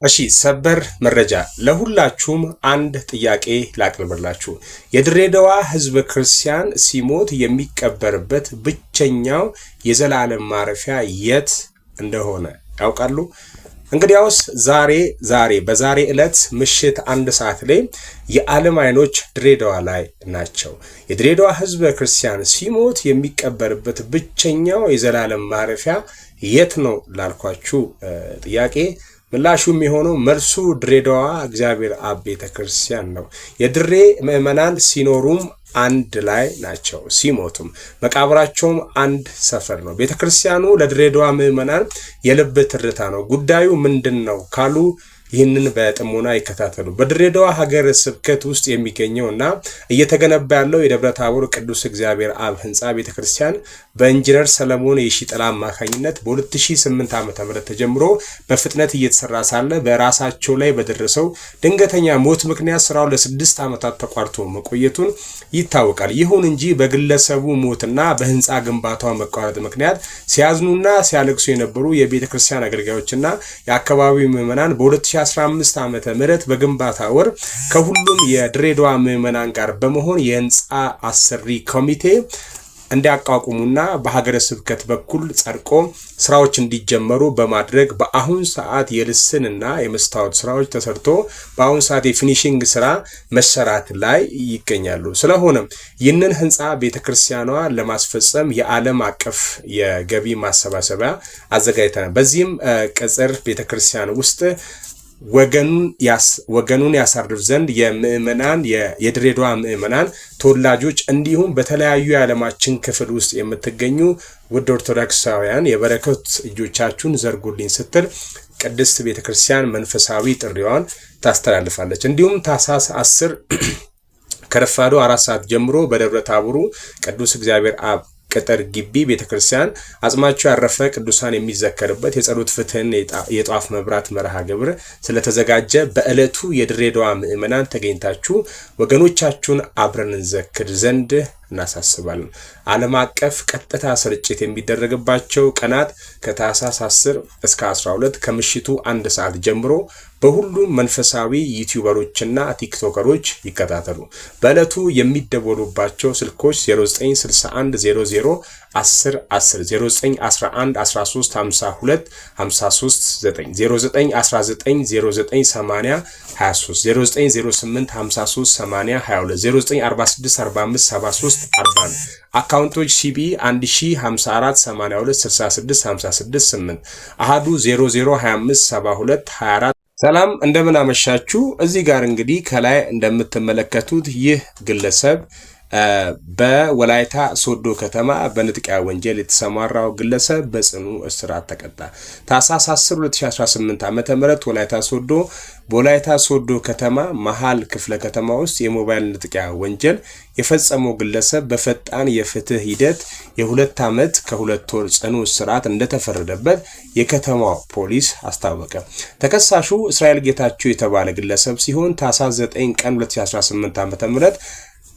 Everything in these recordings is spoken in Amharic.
እሺ ሰበር መረጃ ለሁላችሁም አንድ ጥያቄ ላቅርብላችሁ። የድሬዳዋ ህዝብ ክርስቲያን ሲሞት የሚቀበርበት ብቸኛው የዘላለም ማረፊያ የት እንደሆነ ያውቃሉ? እንግዲያውስ በዛሬ ዕለት ምሽት 1 ሰዓት ላይ የዓለም አይኖች ድሬዳዋ ላይ ናቸው። የድሬዳዋ ህዝብ ክርስቲያን ሲሞት የሚቀበርበት ብቸኛው የዘላለም ማረፊያ የት ነው ላልኳችሁ ጥያቄ ምላሹ የሚሆነው መልሱ ድሬዳዋ እግዚአብሔር አብ ቤተክርስቲያን ነው። የድሬ ምዕመናን ሲኖሩም አንድ ላይ ናቸው፣ ሲሞቱም መቃብራቸውም አንድ ሰፈር ነው። ቤተክርስቲያኑ ለድሬዳዋ ምዕመናን የልብ ትርታ ነው። ጉዳዩ ምንድነው ካሉ ይህንን በጥሞና ይከታተሉ። በድሬዳዋ ሀገረ ስብከት ውስጥ የሚገኘውና እየተገነባ ያለው የደብረ ታቦር ቅዱስ እግዚአብሔር አብ ህንጻ ቤተክርስቲያን በኢንጂነር ሰለሞን የሺጥላ አማካኝነት በ2008 ዓ.ም ተጀምሮ በፍጥነት እየተሰራ ሳለ በራሳቸው ላይ በደረሰው ድንገተኛ ሞት ምክንያት ስራው ለ6 ዓመታት ተቋርጦ መቆየቱን ይታወቃል። ይሁን እንጂ በግለሰቡ ሞትና በህንጻ ግንባታው መቋረጥ ምክንያት ሲያዝኑና ሲያለቅሱ የነበሩ የቤተክርስቲያን አገልጋዮችና የአካባቢው ምዕመናን በ2015 ዓመተ ምህረት በግንባታ ወር ከሁሉም የድሬዳዋ ምዕመናን ጋር በመሆን የህንጻ አሰሪ ኮሚቴ እንዲያቋቁሙና በሀገረ ስብከት በኩል ጸድቆ ስራዎች እንዲጀመሩ በማድረግ በአሁን ሰዓት የልስንና የመስታወት ስራዎች ተሰርቶ በአሁን ሰዓት የፊኒሺንግ ስራ መሰራት ላይ ይገኛሉ። ስለሆነም ይህንን ህንጻ ቤተክርስቲያኗ ለማስፈጸም የዓለም አቀፍ የገቢ ማሰባሰቢያ አዘጋጅተናል። በዚህም ቅጽር ቤተክርስቲያን ውስጥ ወገኑን ያሳርፍ ዘንድ የምዕመናን የድሬዳዋ ምዕመናን ተወላጆች እንዲሁም በተለያዩ የዓለማችን ክፍል ውስጥ የምትገኙ ውድ ኦርቶዶክሳውያን የበረከት እጆቻችሁን ዘርጉልኝ ስትል ቅድስት ቤተክርስቲያን መንፈሳዊ ጥሪዋን ታስተላልፋለች። እንዲሁም ታኅሳስ 10 ከረፋዱ 4 ሰዓት ጀምሮ በደብረ ታቦሩ ቅዱስ እግዚአብሔር አብ ቅጥር ግቢ ቤተክርስቲያን አጽማቸው ያረፈ ቅዱሳን የሚዘከርበት የጸሎት ፍትህን የጧፍ መብራት መርሃ ግብር ስለተዘጋጀ በእለቱ የድሬዳዋ ምዕመናን ተገኝታችሁ ወገኖቻችሁን አብረን እንዘክር ዘንድ እናሳስባለን። ዓለም አቀፍ ቀጥታ ስርጭት የሚደረግባቸው ቀናት ከታኅሳስ 10 እስከ 12 ከምሽቱ 1 ሰዓት ጀምሮ በሁሉም መንፈሳዊ ዩቲዩበሮችና ቲክቶከሮች ይከታተሉ። በእለቱ የሚደወሉባቸው ስልኮች 0961 00 10 10 0911 13 52 53 9 0919 09 80 23 0908 53 80 22 0946 45 73 40 አካውንቶች ሲቢ 1054 82 66 56 8 አሃዱ 0025 72 24 ሰላም እንደምን አመሻችሁ። እዚህ ጋር እንግዲህ ከላይ እንደምትመለከቱት ይህ ግለሰብ በወላይታ ሶዶ ከተማ በንጥቂያ ወንጀል የተሰማራው ግለሰብ በጽኑ እስራት ተቀጣ። ታኅሳስ 10 2018 ዓ.ም ወላይታ ሶዶ ከተማ መሃል ክፍለ ከተማ ውስጥ የሞባይል ንጥቂያ ወንጀል የፈጸመው ግለሰብ በፈጣን የፍትህ ሂደት የ2 ዓመት ከ2 ወር ጽኑ እስራት እንደተፈረደበት የከተማው ፖሊስ አስታወቀ። ተከሳሹ እስራኤል ጌታቸው የተባለ ግለሰብ ሲሆን ታኅሳስ 9 ቀን 2018 ዓ.ም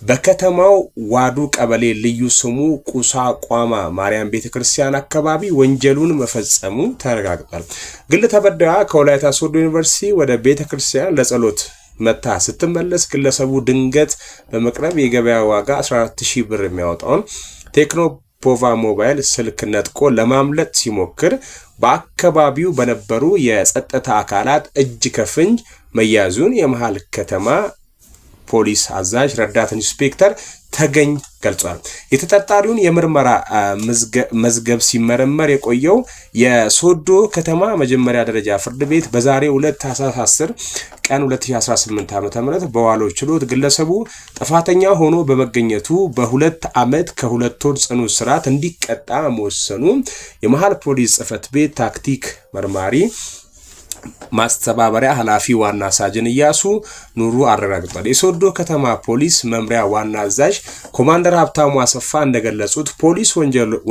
በከተማው ዋዱ ቀበሌ ልዩ ስሙ ቁሳ ቋማ ማርያም ቤተክርስቲያን አካባቢ ወንጀሉን መፈጸሙ ተረጋግጧል። ግል ተበዳይዋ ከወላይታ ሶዶ ዩኒቨርሲቲ ወደ ቤተክርስቲያን ለጸሎት መታ ስትመለስ ግለሰቡ ድንገት በመቅረብ የገበያ ዋጋ 14000 ብር የሚያወጣውን ቴክኖ ፖቫ ሞባይል ስልክ ነጥቆ ለማምለጥ ሲሞክር በአካባቢው በነበሩ የጸጥታ አካላት እጅ ከፍንጅ መያዙን የመሃል ከተማ ፖሊስ አዛዥ ረዳት ኢንስፔክተር ተገኝ ገልጿል። የተጠርጣሪውን የምርመራ መዝገብ ሲመረመር የቆየው የሶዶ ከተማ መጀመሪያ ደረጃ ፍርድ ቤት በዛሬው ዕለት ታኅሳስ 10 ቀን 2018 ዓ.ም በዋለው ችሎት ግለሰቡ ጥፋተኛ ሆኖ በመገኘቱ በ2 ዓመት ከ2 ወር ጽኑ እስራት እንዲቀጣ መወሰኑ የመሃል ፖሊስ ጽሕፈት ቤት ታክቲክ መርማሪ ማስተባበሪያ ኃላፊ ዋና ሳጅን ኢያሱ ኑሩ አረጋግጧል። የሶዶ ከተማ ፖሊስ መምሪያ ዋና አዛዥ ኮማንደር ሀብታሙ አሰፋ እንደገለጹት ፖሊስ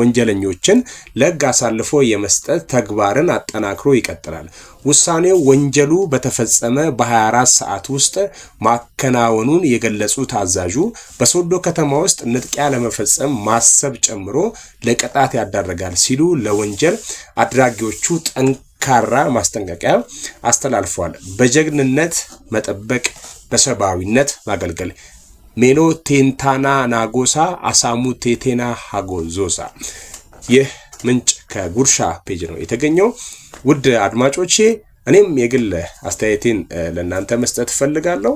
ወንጀለኞችን ለሕግ አሳልፎ የመስጠት ተግባርን አጠናክሮ ይቀጥላል። ውሳኔው ወንጀሉ በተፈጸመ በ24 ሰዓት ውስጥ ማከናወኑን የገለጹት አዛዡ በሶዶ ከተማ ውስጥ ንጥቂያ ለመፈጸም ማሰብ ጨምሮ ለቅጣት ያዳርጋል ሲሉ ለወንጀል አድራጊዎቹ ጠንካራ ማስጠንቀቂያ አስተላልፏል። በጀግንነት መጠበቅ፣ በሰብአዊነት ማገልገል። ሜኖ ቴንታና ናጎሳ አሳሙ ቴቴና ሃጎዞሳ። ይህ ምንጭ ከጉርሻ ፔጅ ነው የተገኘው። ውድ አድማጮቼ እኔም የግል አስተያየቴን ለእናንተ መስጠት ፈልጋለሁ።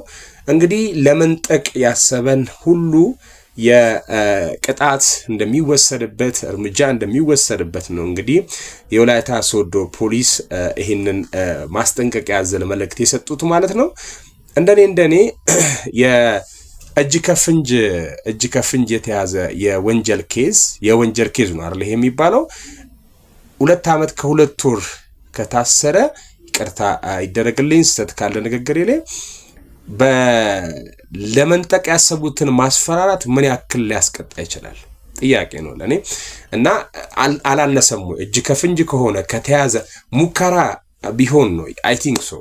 እንግዲህ ለመንጠቅ ያሰበን ሁሉ የቅጣት እንደሚወሰድበት እርምጃ እንደሚወሰድበት ነው እንግዲህ የወላይታ ሶዶ ፖሊስ ይህንን ማስጠንቀቂያ ያዘለ መልእክት የሰጡት ማለት ነው። እንደኔ የእጅ ከፍንጅ የተያዘ የወንጀል ኬዝ ነው አይደል? ይሄ የሚባለው 2 ዓመት ከ2 ወር ከታሰረ ይቅርታ ይደረግልኝ ስህተት ካለ ንግግሬ ላይ ለመንጠቅ ያሰቡትን ማስፈራራት ምን ያክል ሊያስቀጣ ይችላል ጥያቄ ነው ለኔ። እና አላነሰም እጅ ከፍንጅ ከሆነ ከተያዘ ሙከራ ቢሆን ነው አይ ቲንክ ሶ